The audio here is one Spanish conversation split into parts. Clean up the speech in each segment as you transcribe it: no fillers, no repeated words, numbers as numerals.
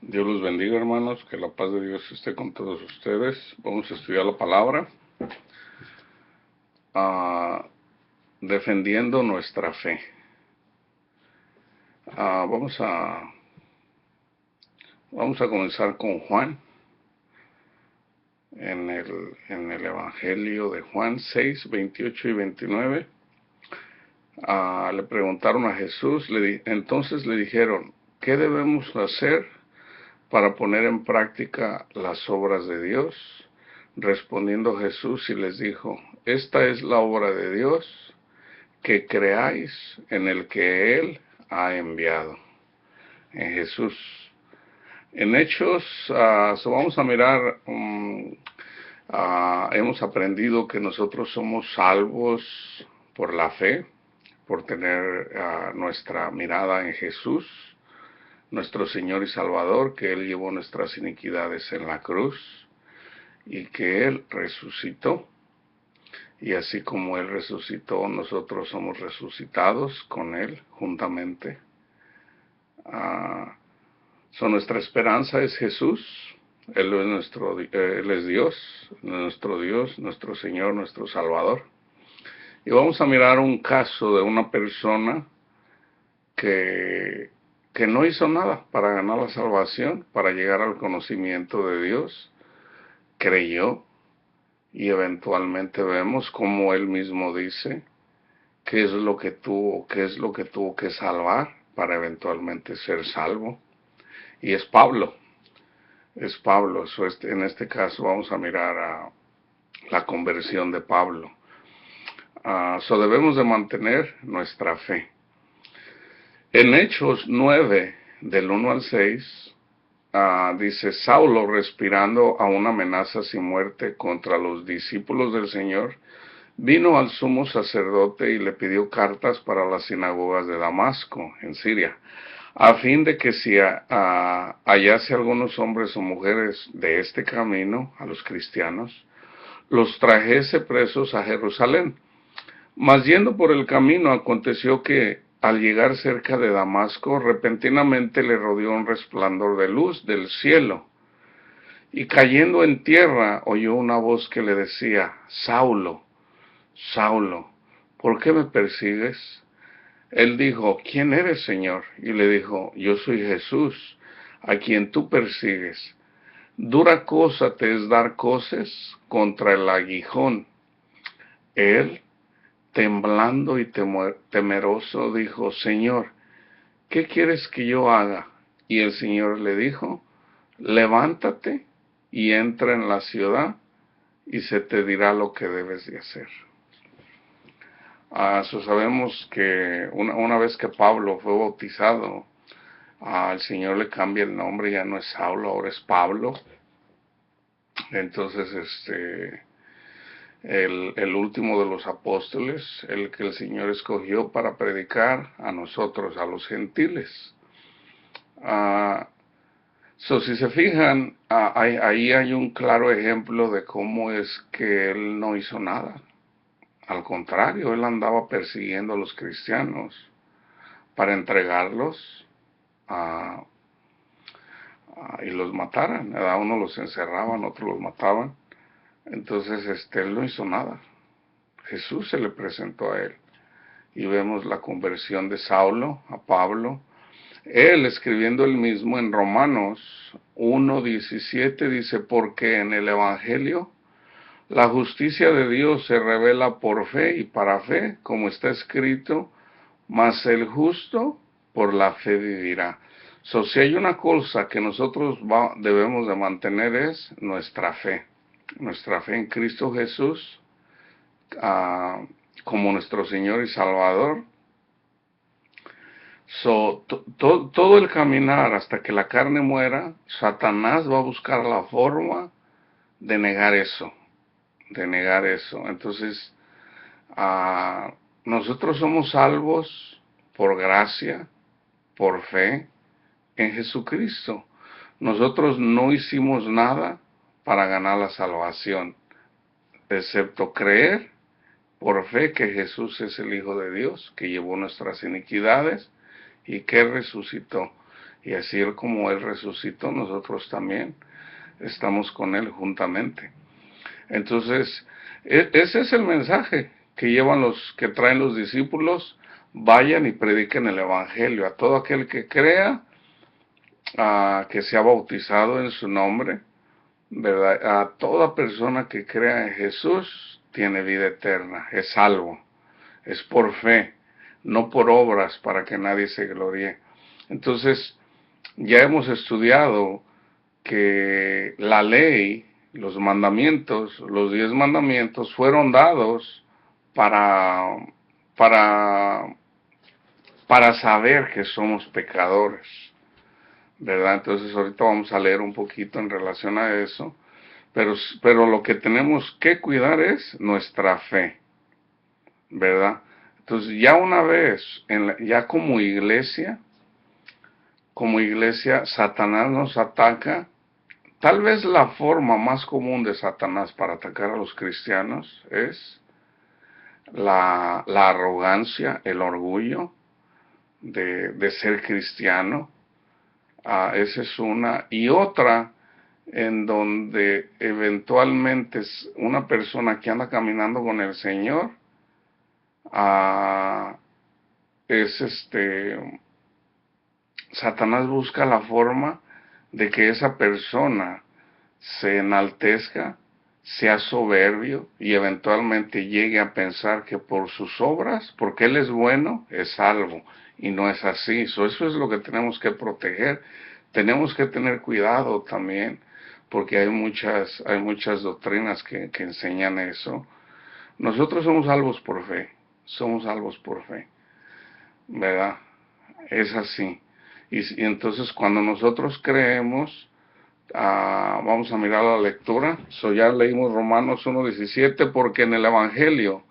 Dios los bendiga, hermanos, que la paz de Dios esté con todos ustedes. Vamos a estudiar la palabra, ah, defendiendo nuestra fe. Vamos a comenzar con Juan, en el Evangelio de Juan 6, 28 y 29. Le preguntaron a Jesús, entonces le dijeron, ¿qué debemos hacer para poner en práctica las obras de Dios? Respondiendo Jesús y les dijo, esta es la obra de Dios, que creáis en el que Él ha enviado, en Jesús. En Hechos, vamos a mirar, hemos aprendido que nosotros somos salvos por la fe, por tener nuestra mirada en Jesús, nuestro Señor y Salvador, que Él llevó nuestras iniquidades en la cruz y que Él resucitó. Y así como Él resucitó, nosotros somos resucitados con Él juntamente. Nuestra esperanza es Jesús. Él es Dios, nuestro Señor, nuestro Salvador. Y vamos a mirar un caso de una persona que no hizo nada para ganar la salvación, para llegar al conocimiento de Dios. Creyó, y eventualmente vemos como Él mismo dice qué es lo que tuvo que salvar para eventualmente ser salvo. Y es Pablo. En este caso vamos a mirar la conversión de Pablo. Debemos de mantener nuestra fe. En Hechos 9, del 1 al 6, dice, Saulo, respirando aún amenazas y muerte contra los discípulos del Señor, vino al sumo sacerdote y le pidió cartas para las sinagogas de Damasco, en Siria, a fin de que si hallase algunos hombres o mujeres de este camino, a los cristianos, los trajese presos a Jerusalén. Mas yendo por el camino, aconteció que, al llegar cerca de Damasco, repentinamente le rodeó un resplandor de luz del cielo, y cayendo en tierra, oyó una voz que le decía, Saulo, Saulo, ¿por qué me persigues? Él dijo, ¿quién eres, Señor? Y le dijo, yo soy Jesús, a quien tú persigues. Dura cosa te es dar coces contra el aguijón. Él, temblando y temeroso, dijo, Señor, ¿qué quieres que yo haga? Y el Señor le dijo, levántate y entra en la ciudad y se te dirá lo que debes de hacer. Sabemos que una vez que Pablo fue bautizado, el Señor le cambia el nombre, ya no es Saulo, ahora es Pablo. Entonces, el último de los apóstoles, el que el Señor escogió para predicar a nosotros, a los gentiles. Si se fijan, ahí hay un claro ejemplo de cómo es que él no hizo nada. Al contrario, él andaba persiguiendo a los cristianos para entregarlos y los mataran. A uno los encerraban, otros los mataban. Entonces, él no hizo nada. Jesús se le presentó a él. Y vemos la conversión de Saulo a Pablo. Él, escribiendo el mismo en Romanos 1:17, dice, porque en el Evangelio la justicia de Dios se revela por fe y para fe, como está escrito, mas el justo por la fe vivirá. Si hay una cosa que nosotros debemos de mantener es nuestra fe en Cristo Jesús, como nuestro Señor y Salvador. Todo el caminar hasta que la carne muera, Satanás va a buscar la forma de negar eso. Entonces, nosotros somos salvos por gracia, por fe en Jesucristo. Nosotros no hicimos nada para ganar la salvación, excepto creer por fe que Jesús es el Hijo de Dios, que llevó nuestras iniquidades y que resucitó. Y así como Él resucitó, nosotros también estamos con Él juntamente. Entonces, ese es el mensaje que llevan que traen los discípulos. Vayan y prediquen el Evangelio a todo aquel que crea, que sea bautizado en su nombre, ¿verdad? A toda persona que crea en Jesús tiene vida eterna, es salvo, es por fe, no por obras para que nadie se gloríe. Entonces, ya hemos estudiado que la ley, los mandamientos, los 10 mandamientos fueron dados para, para, para saber que somos pecadores, ¿verdad? Entonces ahorita vamos a leer un poquito en relación a eso, pero lo que tenemos que cuidar es nuestra fe, ¿verdad? Entonces ya una vez, ya como iglesia, Satanás nos ataca. Tal vez la forma más común de Satanás para atacar a los cristianos es la arrogancia, el orgullo de ser cristiano. Esa es una. Y otra, en donde eventualmente es una persona que anda caminando con el Señor, es Satanás busca la forma de que esa persona se enaltezca, sea soberbio y eventualmente llegue a pensar que por sus obras, porque Él es bueno, es salvo. Y no es así. Eso es lo que tenemos que proteger. Tenemos que tener cuidado también, porque hay muchas doctrinas que enseñan eso. Nosotros somos salvos por fe. Somos salvos por fe, ¿verdad? Es así. Y entonces cuando nosotros creemos, vamos a mirar la lectura. Ya leímos Romanos 1:17, porque en el Evangelio,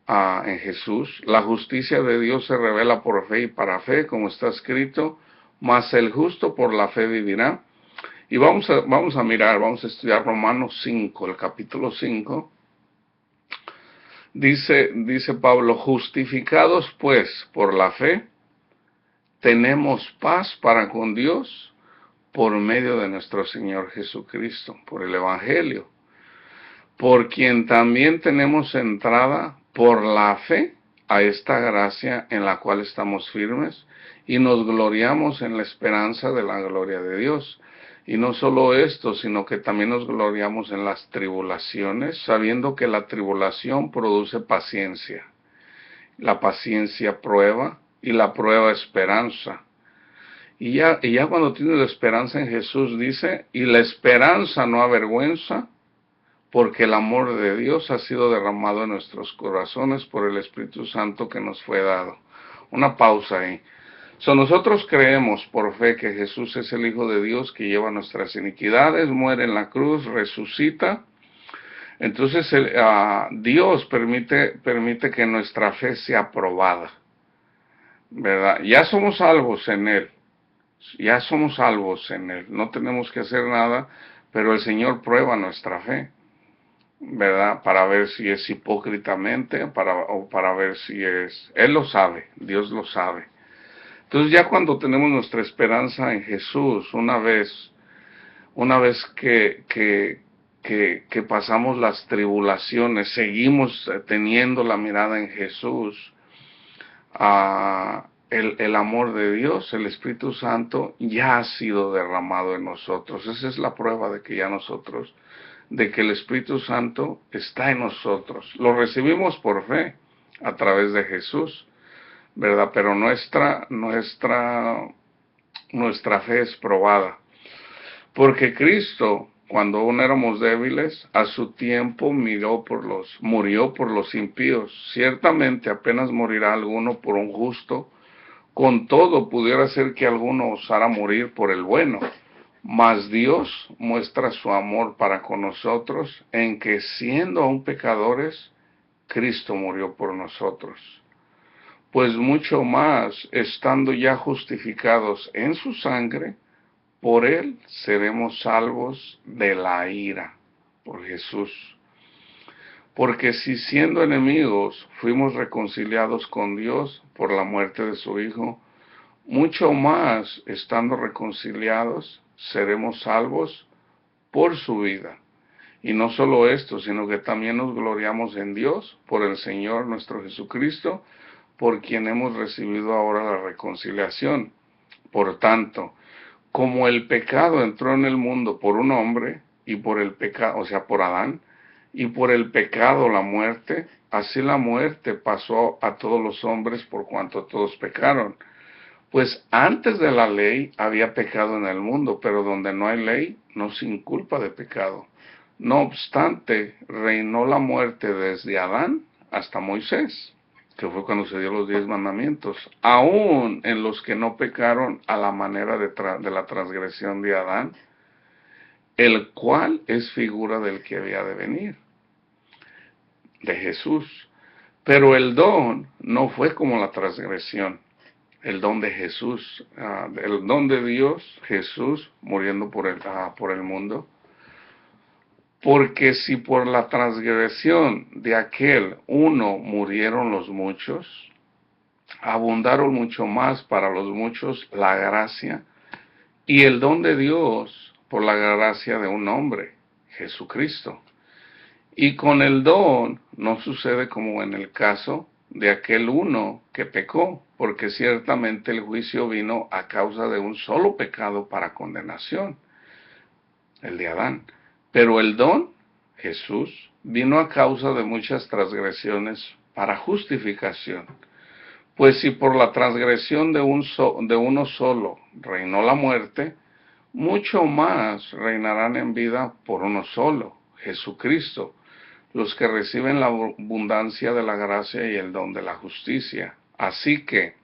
en Jesús, la justicia de Dios se revela por fe y para fe, como está escrito, mas el justo por la fe vivirá. Y vamos a estudiar Romanos 5, el capítulo 5. Dice Pablo: justificados pues por la fe, tenemos paz para con Dios por medio de nuestro Señor Jesucristo, por el Evangelio, por quien también tenemos entrada por la fe a esta gracia en la cual estamos firmes y nos gloriamos en la esperanza de la gloria de Dios. Y no solo esto, sino que también nos gloriamos en las tribulaciones, sabiendo que la tribulación produce paciencia, la paciencia prueba y la prueba esperanza. Y ya cuando tienes la esperanza en Jesús, dice, y la esperanza no avergüenza, porque el amor de Dios ha sido derramado en nuestros corazones por el Espíritu Santo que nos fue dado. Una pausa ahí. Nosotros creemos por fe que Jesús es el Hijo de Dios que lleva nuestras iniquidades, muere en la cruz, resucita. Entonces Dios permite que nuestra fe sea probada, ¿verdad? Ya somos salvos en Él. Ya somos salvos en Él, no tenemos que hacer nada, pero el Señor prueba nuestra fe, ¿verdad? Para ver si es hipócritamente, o para ver si es... Él lo sabe, Dios lo sabe. Entonces ya cuando tenemos nuestra esperanza en Jesús, una vez que pasamos las tribulaciones, seguimos teniendo la mirada en Jesús, el amor de Dios, el Espíritu Santo, ya ha sido derramado en nosotros. Esa es la prueba de que de que el Espíritu Santo está en nosotros. Lo recibimos por fe a través de Jesús, ¿verdad? Pero nuestra fe es probada. Porque Cristo, cuando aún éramos débiles, a su tiempo murió por los impíos. Ciertamente apenas morirá alguno por un justo, con todo pudiera ser que alguno osara morir por el bueno. Mas Dios muestra su amor para con nosotros en que, siendo aún pecadores, Cristo murió por nosotros. Pues mucho más, estando ya justificados en su sangre, por Él seremos salvos de la ira, por Jesús. Porque si siendo enemigos fuimos reconciliados con Dios por la muerte de su Hijo, mucho más estando reconciliados, seremos salvos por su vida. Y no solo esto, sino que también nos gloriamos en Dios por el Señor nuestro Jesucristo, por quien hemos recibido ahora la reconciliación. Por tanto, como el pecado entró en el mundo por un hombre, y por el pecado, o sea, por Adán, y por el pecado la muerte, así la muerte pasó a todos los hombres por cuanto todos pecaron. Pues antes de la ley había pecado en el mundo, pero donde no hay ley, no se inculpa de pecado. No obstante, reinó la muerte desde Adán hasta Moisés, que fue cuando se dio los 10 mandamientos, aún en los que no pecaron a la manera de la transgresión de Adán, el cual es figura del que había de venir, de Jesús. Pero el don no fue como la transgresión, el don de Jesús, el don de Dios, Jesús muriendo por el mundo. Porque si por la transgresión de aquel uno murieron los muchos, abundaron mucho más para los muchos la gracia y el don de Dios por la gracia de un hombre, Jesucristo. Y con el don no sucede como en el caso de aquel uno que pecó, porque ciertamente el juicio vino a causa de un solo pecado para condenación, el de Adán. Pero el don, Jesús, vino a causa de muchas transgresiones para justificación. Pues si por la transgresión de uno solo reinó la muerte, mucho más reinarán en vida por uno solo, Jesucristo, los que reciben la abundancia de la gracia y el don de la justicia. Así que,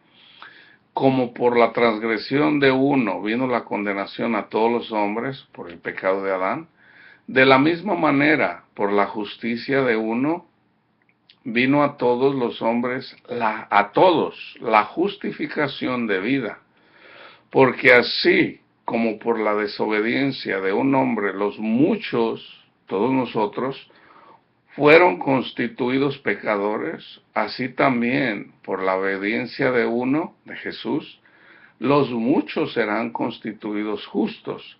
como por la transgresión de uno vino la condenación a todos los hombres por el pecado de Adán, de la misma manera, por la justicia de uno, vino a todos los hombres, a todos, la justificación de vida. Porque así como por la desobediencia de un hombre los muchos, todos nosotros, fueron constituidos pecadores, así también por la obediencia de uno, de Jesús, los muchos serán constituidos justos.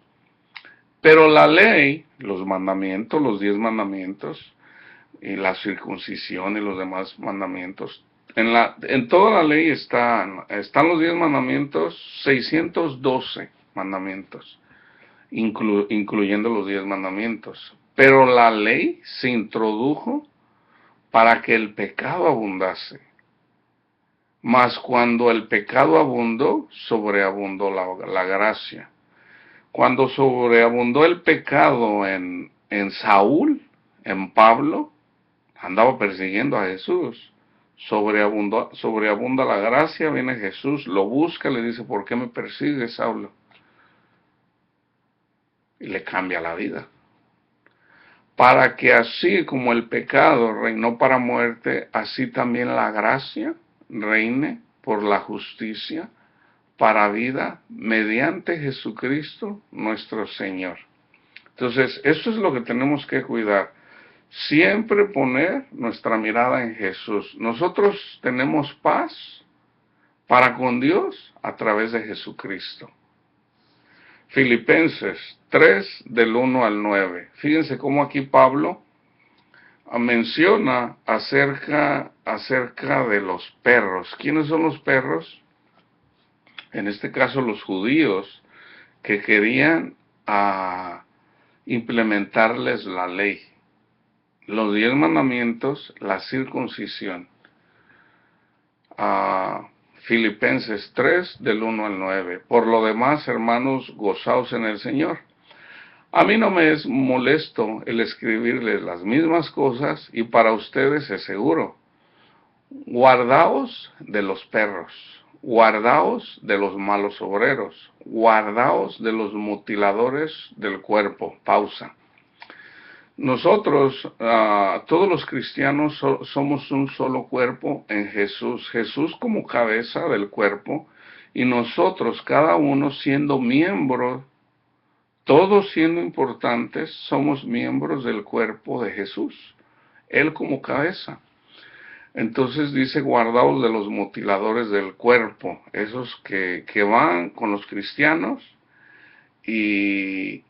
Pero la ley, los mandamientos, los 10 mandamientos, y la circuncisión y los demás mandamientos, en toda la ley están los 10 mandamientos, 612 mandamientos, incluyendo los 10 mandamientos. Pero la ley se introdujo para que el pecado abundase. Mas cuando el pecado abundó, sobreabundó la gracia. Cuando sobreabundó el pecado en Saúl, en Pablo, andaba persiguiendo a Jesús. Sobreabunda la gracia, viene Jesús, lo busca, le dice, ¿por qué me persigues, Saulo? Y le cambia la vida. Para que así como el pecado reinó para muerte, así también la gracia reine por la justicia para vida mediante Jesucristo nuestro Señor. Entonces, esto es lo que tenemos que cuidar. Siempre poner nuestra mirada en Jesús. Nosotros tenemos paz para con Dios a través de Jesucristo. Filipenses 3, del 1 al 9. Fíjense cómo aquí Pablo menciona acerca de los perros. ¿Quiénes son los perros? En este caso los judíos que querían implementarles la ley. Los 10 mandamientos, la circuncisión. Filipenses 3, del 1 al 9. Por lo demás, hermanos, gozaos en el Señor. A mí no me es molesto el escribirles las mismas cosas y para ustedes es seguro. Guardaos de los perros, guardaos de los malos obreros, guardaos de los mutiladores del cuerpo. Pausa. Nosotros, todos los cristianos, somos un solo cuerpo en Jesús. Jesús como cabeza del cuerpo y nosotros, cada uno siendo miembros, todos siendo importantes, somos miembros del cuerpo de Jesús. Él como cabeza. Entonces dice, guardaos de los mutiladores del cuerpo, esos que van con los cristianos y,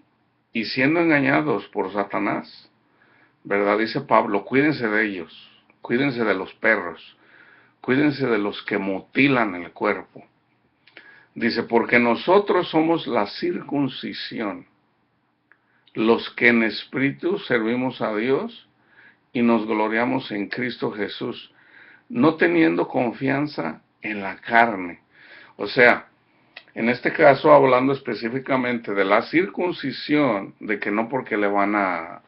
y siendo engañados por Satanás, ¿verdad? Dice Pablo, cuídense de ellos, cuídense de los perros, cuídense de los que mutilan el cuerpo. Dice, porque nosotros somos la circuncisión, los que en espíritu servimos a Dios y nos gloriamos en Cristo Jesús, no teniendo confianza en la carne. O sea, en este caso hablando específicamente de la circuncisión, de que no porque le van a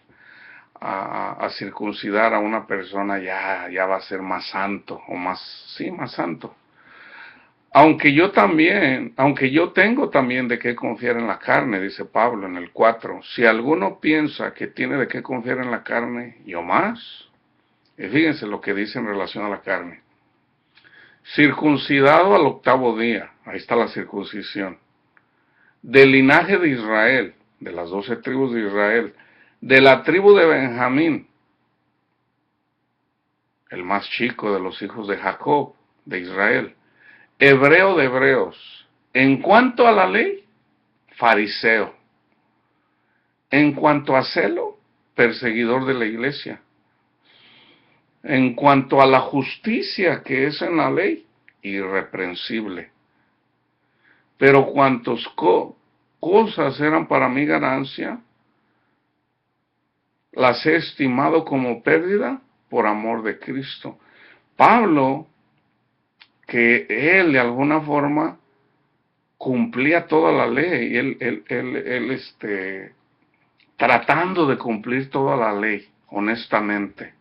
circuncidar a una persona ya va a ser más santo, o más, sí, más santo. Aunque yo tengo también de qué confiar en la carne, dice Pablo en el 4. Si alguno piensa que tiene de qué confiar en la carne, yo más. Y fíjense lo que dice en relación a la carne. Circuncidado al 8º día, ahí está la circuncisión. Del linaje de Israel, de las 12 tribus de Israel, de la tribu de Benjamín, el más chico de los hijos de Jacob, de Israel, hebreo de hebreos. En cuanto a la ley, fariseo. En cuanto a celo, perseguidor de la iglesia. En cuanto a la justicia que es en la ley, irreprensible. Pero cuantos cosas eran para mi ganancia, las he estimado como pérdida por amor de Cristo. Pablo, que él de alguna forma cumplía toda la ley, él tratando de cumplir toda la ley, honestamente.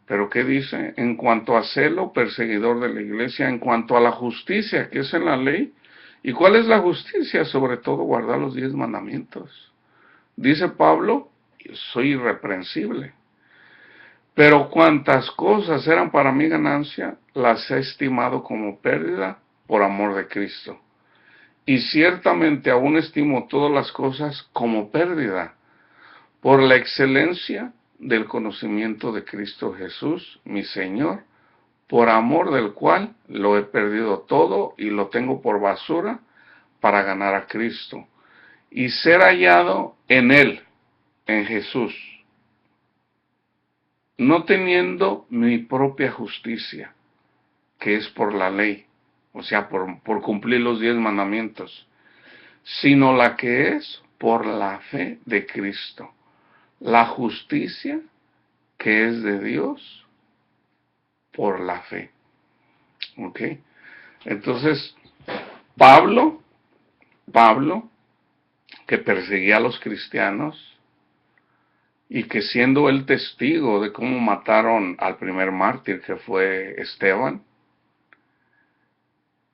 Pero ¿qué dice? En cuanto a celo, perseguidor de la iglesia, en cuanto a la justicia que es en la ley. ¿Y cuál es la justicia? Sobre todo guardar los 10 mandamientos. Dice Pablo, soy irreprensible. Pero cuantas cosas eran para mi ganancia, las he estimado como pérdida por amor de Cristo. Y ciertamente aún estimo todas las cosas como pérdida por la excelencia del conocimiento de Cristo Jesús, mi Señor, por amor del cual lo he perdido todo y lo tengo por basura para ganar a Cristo y ser hallado en Él, en Jesús, no teniendo mi propia justicia, que es por la ley, o sea, por cumplir los 10 mandamientos, sino la que es por la fe de Cristo, la justicia que es de Dios por la fe. ¿Ok? Entonces, Pablo, que perseguía a los cristianos, y que siendo él testigo de cómo mataron al primer mártir que fue Esteban,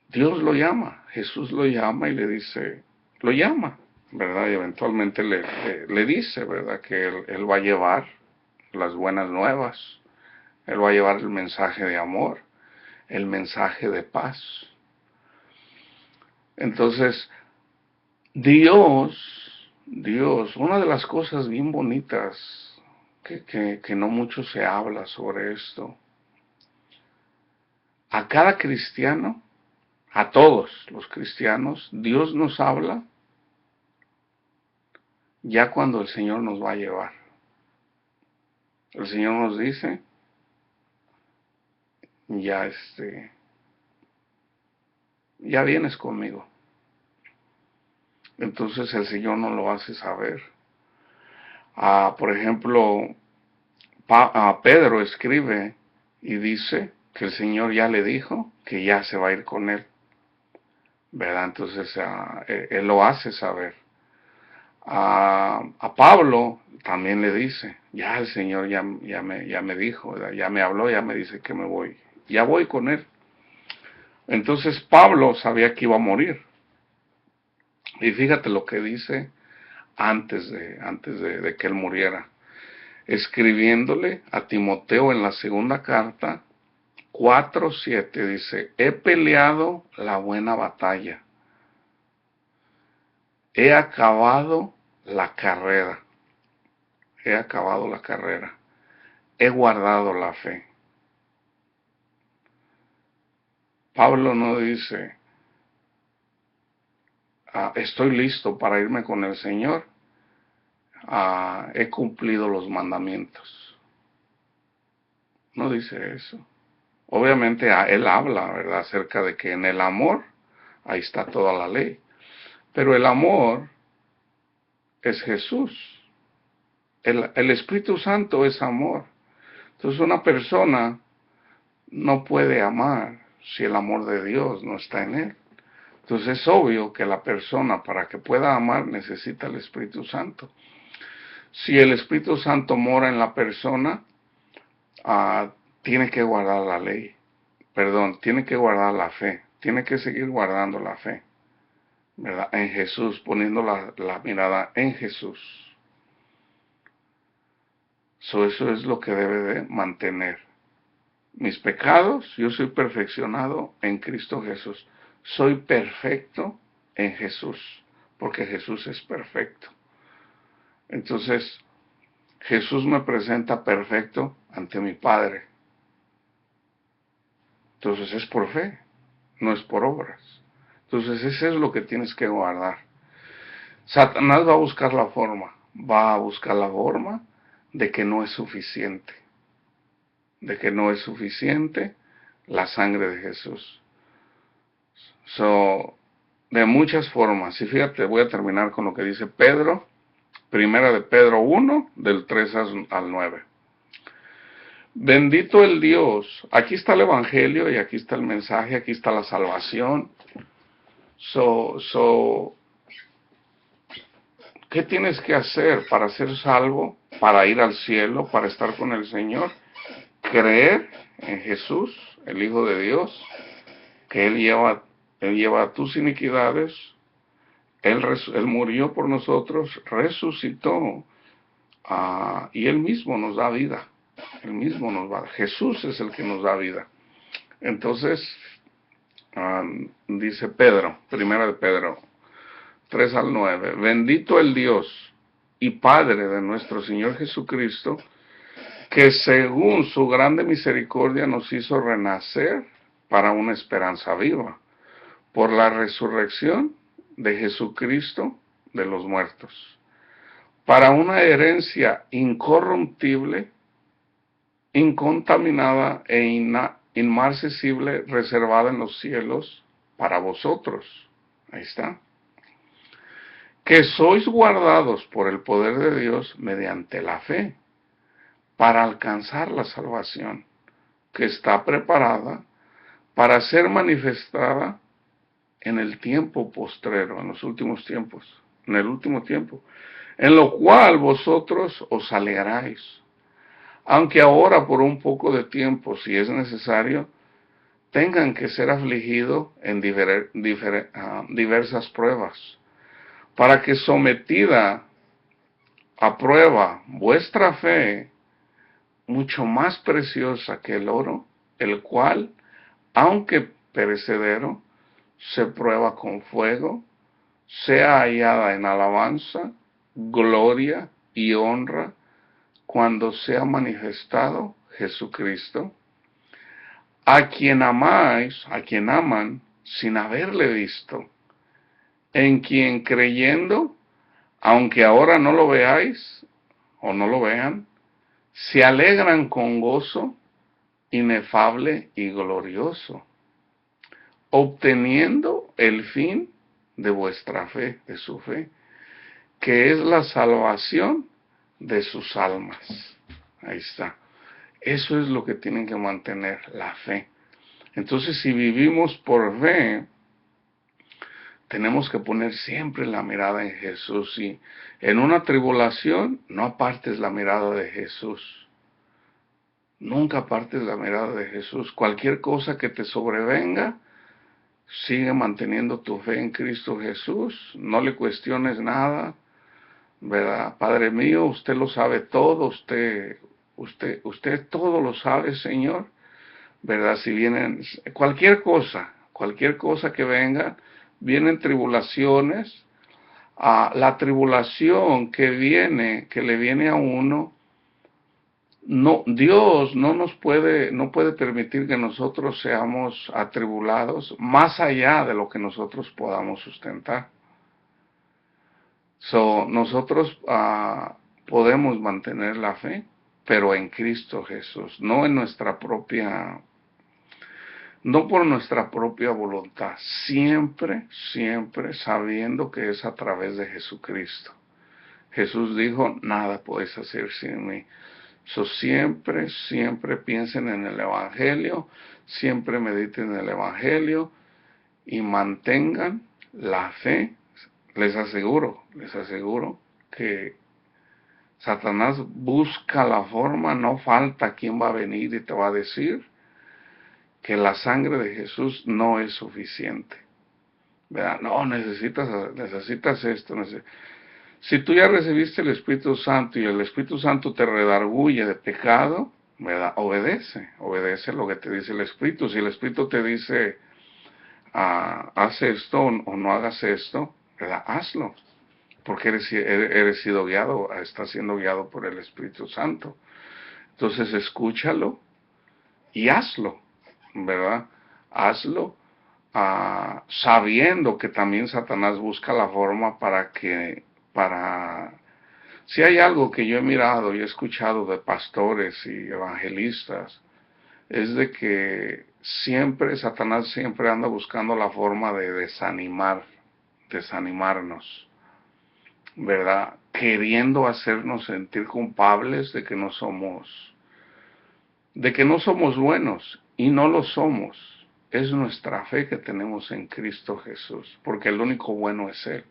Dios lo llama, Jesús lo llama y le dice, lo llama, ¿verdad? Y eventualmente le dice, ¿verdad? Que él va a llevar las buenas nuevas, él va a llevar el mensaje de amor, el mensaje de paz. Entonces, Dios, una de las cosas bien bonitas que no mucho se habla sobre esto, a cada cristiano, a todos los cristianos, Dios nos habla ya cuando el Señor nos va a llevar. El Señor nos dice, ya ya vienes conmigo. Entonces el Señor nos lo hace saber. Por ejemplo, Pedro escribe y dice que el Señor ya le dijo que ya se va a ir con él, ¿verdad? Entonces él lo hace saber. A Pablo también le dice, ya el Señor ya me dijo, ¿verdad? Ya me habló, ya me dice que me voy, ya voy con él. Entonces Pablo sabía que iba a morir. Y fíjate lo que dice antes de que él muriera. Escribiéndole a Timoteo en la segunda carta, 4:7, dice, he peleado la buena batalla. He acabado la carrera. He acabado la carrera. He guardado la fe. Pablo no dice, estoy listo para irme con el Señor, he cumplido los mandamientos. No dice eso. Obviamente él habla, ¿verdad?, acerca de que en el amor, ahí está toda la ley. Pero el amor es Jesús. El Espíritu Santo es amor. Entonces una persona no puede amar si el amor de Dios no está en él. Entonces es obvio que la persona, para que pueda amar, necesita el Espíritu Santo. Si el Espíritu Santo mora en la persona, tiene que guardar la ley. Tiene que guardar la fe. Tiene que seguir guardando la fe, ¿verdad?, en Jesús, poniendo la mirada en Jesús. Eso es lo que debe de mantener. Mis pecados, yo soy perfeccionado en Cristo Jesús. Soy perfecto en Jesús, porque Jesús es perfecto. Entonces, Jesús me presenta perfecto ante mi Padre. Entonces es por fe, no es por obras. Entonces eso es lo que tienes que guardar. Satanás va a buscar la forma de que no es suficiente. De que no es suficiente la sangre de Jesús. De muchas formas. Y fíjate, voy a terminar con lo que dice Pedro, primera de Pedro 1, del 3 al 9. Bendito el Dios. Aquí está el Evangelio y aquí está el mensaje, aquí está la salvación. ¿Qué tienes que hacer para ser salvo, para ir al cielo, para estar con el Señor? Creer en Jesús, el Hijo de Dios, que Él lleva tus iniquidades, Él murió por nosotros, resucitó, y Él mismo nos da vida. Él mismo nos va. Jesús es el que nos da vida. Entonces, dice Pedro, primera de Pedro 3 al 9, bendito el Dios y Padre de nuestro Señor Jesucristo, que según su grande misericordia nos hizo renacer para una esperanza viva, por la resurrección de Jesucristo de los muertos, para una herencia incorruptible, incontaminada e inmarcesible, reservada en los cielos para vosotros. Ahí está. Que sois guardados por el poder de Dios mediante la fe, para alcanzar la salvación, que está preparada para ser manifestada en el tiempo postrero, en los últimos tiempos, en el último tiempo, en lo cual vosotros os alegráis, aunque ahora por un poco de tiempo, si es necesario, tengan que ser afligidos en diversas pruebas, para que sometida a prueba vuestra fe, mucho más preciosa que el oro, el cual, aunque perecedero, se prueba con fuego, sea hallada en alabanza, gloria y honra cuando sea manifestado Jesucristo, a quien amáis, a quien aman sin haberle visto, en quien creyendo, aunque ahora no lo veáis o no lo vean, se alegran con gozo inefable y glorioso, obteniendo el fin de vuestra fe, de su fe, que es la salvación de sus almas. Ahí está. Eso es lo que tienen que mantener, la fe. Entonces, si vivimos por fe, tenemos que poner siempre la mirada en Jesús. Y en una tribulación, no apartes la mirada de Jesús. Nunca apartes la mirada de Jesús. Cualquier cosa que te sobrevenga, sigue manteniendo tu fe en Cristo Jesús. No le cuestiones nada, ¿verdad? Padre mío, usted lo sabe todo, usted todo lo sabe, Señor, ¿verdad? Si vienen cualquier cosa que venga, vienen tribulaciones. La tribulación que le viene a uno, No, Dios no puede permitir que nosotros seamos atribulados más allá de lo que nosotros podamos sustentar. Nosotros podemos mantener la fe, pero en Cristo Jesús, no en nuestra propia, no por nuestra propia voluntad, siempre, siempre sabiendo que es a través de Jesucristo. Jesús dijo, nada podéis hacer sin mí. Siempre, siempre piensen en el Evangelio, siempre mediten en el Evangelio y mantengan la fe. Les aseguro que Satanás busca la forma, no falta quien va a venir y te va a decir que la sangre de Jesús no es suficiente. ¿Verdad? No, necesitas esto. Si tú ya recibiste el Espíritu Santo y el Espíritu Santo te redarguye de pecado, ¿verdad? Obedece lo que te dice el Espíritu. Si el Espíritu te dice, haz esto o no hagas esto, ¿verdad? Hazlo, porque eres sido guiado, estás siendo guiado por el Espíritu Santo. Entonces escúchalo y hazlo, ¿verdad? Hazlo sabiendo que también Satanás busca la forma si hay algo que yo he mirado y he escuchado de pastores y evangelistas, es de que Satanás siempre anda buscando la forma de desanimarnos, ¿verdad? Queriendo hacernos sentir culpables de que no somos buenos, y no lo somos. Es nuestra fe que tenemos en Cristo Jesús, porque el único bueno es Él,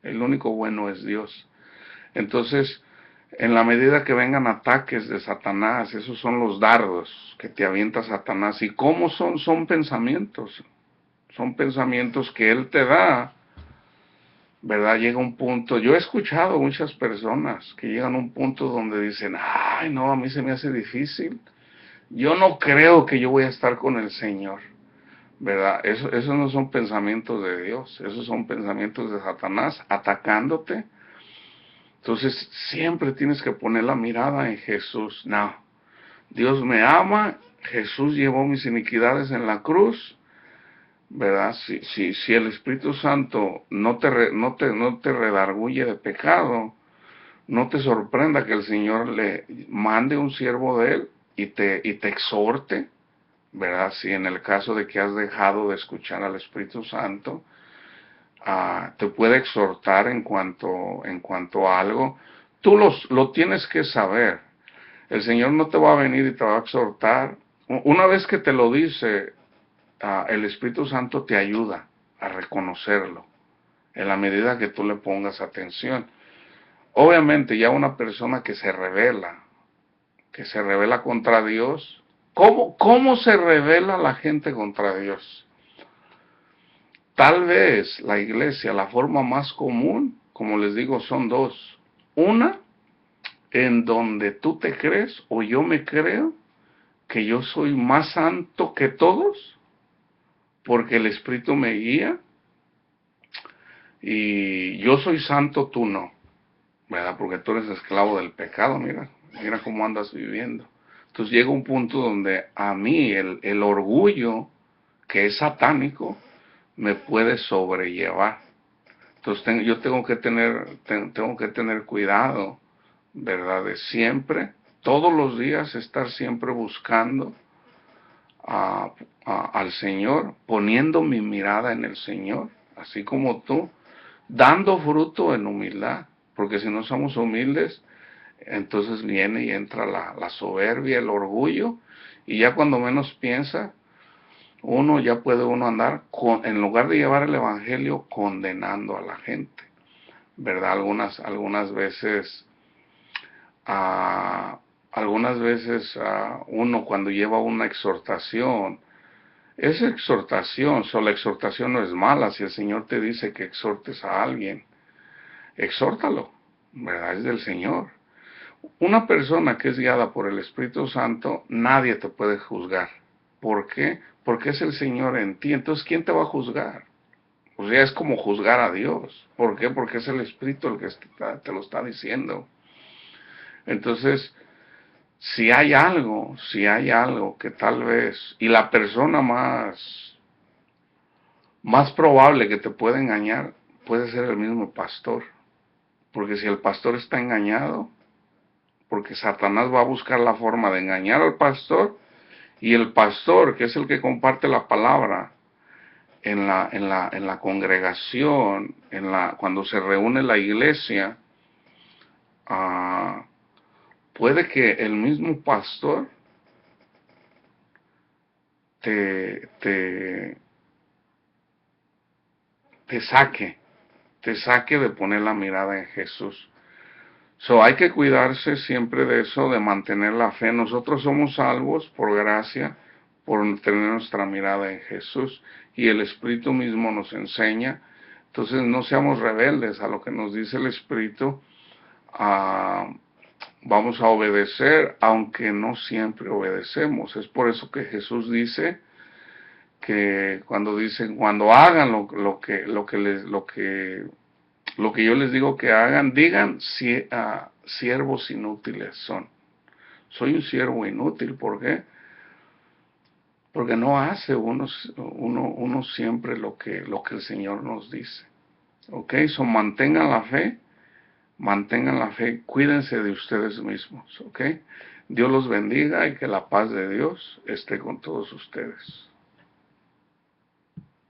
el único bueno es Dios. Entonces, en la medida que vengan ataques de Satanás, esos son los dardos que te avienta Satanás. ¿Y cómo son? Son pensamientos que Él te da, ¿verdad? Llega un punto, yo he escuchado muchas personas que llegan a un punto donde dicen, ay no, a mí se me hace difícil, yo no creo que yo voy a estar con el Señor, ¿verdad? Esos no son pensamientos de Dios, esos son pensamientos de Satanás atacándote. Entonces siempre tienes que poner la mirada en Jesús. No, Dios me ama, Jesús llevó mis iniquidades en la cruz, ¿verdad? Si el Espíritu Santo no te redarguye de pecado, no te sorprenda que el Señor le mande un siervo de Él y te exhorte, ¿verdad? Si en el caso de que has dejado de escuchar al Espíritu Santo, te puede exhortar en cuanto a algo. Tú lo tienes que saber. El Señor no te va a venir y te va a exhortar. Una vez que te lo dice, el Espíritu Santo te ayuda a reconocerlo en la medida que tú le pongas atención. Obviamente ya una persona que se revela contra Dios, ¿cómo se revela la gente contra Dios? Tal vez la iglesia, la forma más común, como les digo, son dos. Una, en donde tú te crees o yo me creo que yo soy más santo que todos, porque el Espíritu me guía, y yo soy santo, tú no, ¿verdad? Porque tú eres esclavo del pecado, mira cómo andas viviendo. Entonces llega un punto donde a mí el orgullo, que es satánico, me puede sobrellevar. Entonces yo tengo que tener cuidado, ¿verdad? De siempre, todos los días, estar siempre buscando al Señor, poniendo mi mirada en el Señor, así como tú, dando fruto en humildad, porque si no somos humildes, entonces viene y entra la soberbia, el orgullo, y ya cuando menos piensa, ya puede andar, en lugar de llevar el Evangelio, condenando a la gente, ¿verdad? Algunas veces, uno cuando lleva una exhortación, esa exhortación, la exhortación no es mala. Si el Señor te dice que exhortes a alguien, exhórtalo, ¿verdad? Es del Señor. Una persona que es guiada por el Espíritu Santo, nadie te puede juzgar. ¿Por qué? Porque es el Señor en ti. Entonces, ¿quién te va a juzgar? O sea, es como juzgar a Dios. ¿Por qué? Porque es el Espíritu el que te lo está diciendo. Entonces, si hay algo que tal vez, y la persona más probable que te pueda engañar puede ser el mismo pastor. Porque si el pastor está engañado, porque Satanás va a buscar la forma de engañar al pastor, y el pastor, que es el que comparte la palabra en la congregación, cuando se reúne la iglesia, ah, puede que el mismo pastor te, te, te saque, te saque de poner la mirada en Jesús. So, hay que cuidarse siempre de eso, de mantener la fe. Nosotros somos salvos por gracia, por tener nuestra mirada en Jesús, y el Espíritu mismo nos enseña. Entonces no seamos rebeldes a lo que nos dice el Espíritu. Vamos a obedecer, aunque no siempre obedecemos. Es por eso que Jesús dice que cuando hagan lo que yo les digo que hagan, digan si siervos inútiles son. Soy un siervo inútil, ¿por qué? Porque no hace uno siempre lo que el Señor nos dice. ¿Ok? So mantengan la fe, cuídense de ustedes mismos. ¿Ok? Dios los bendiga y que la paz de Dios esté con todos ustedes.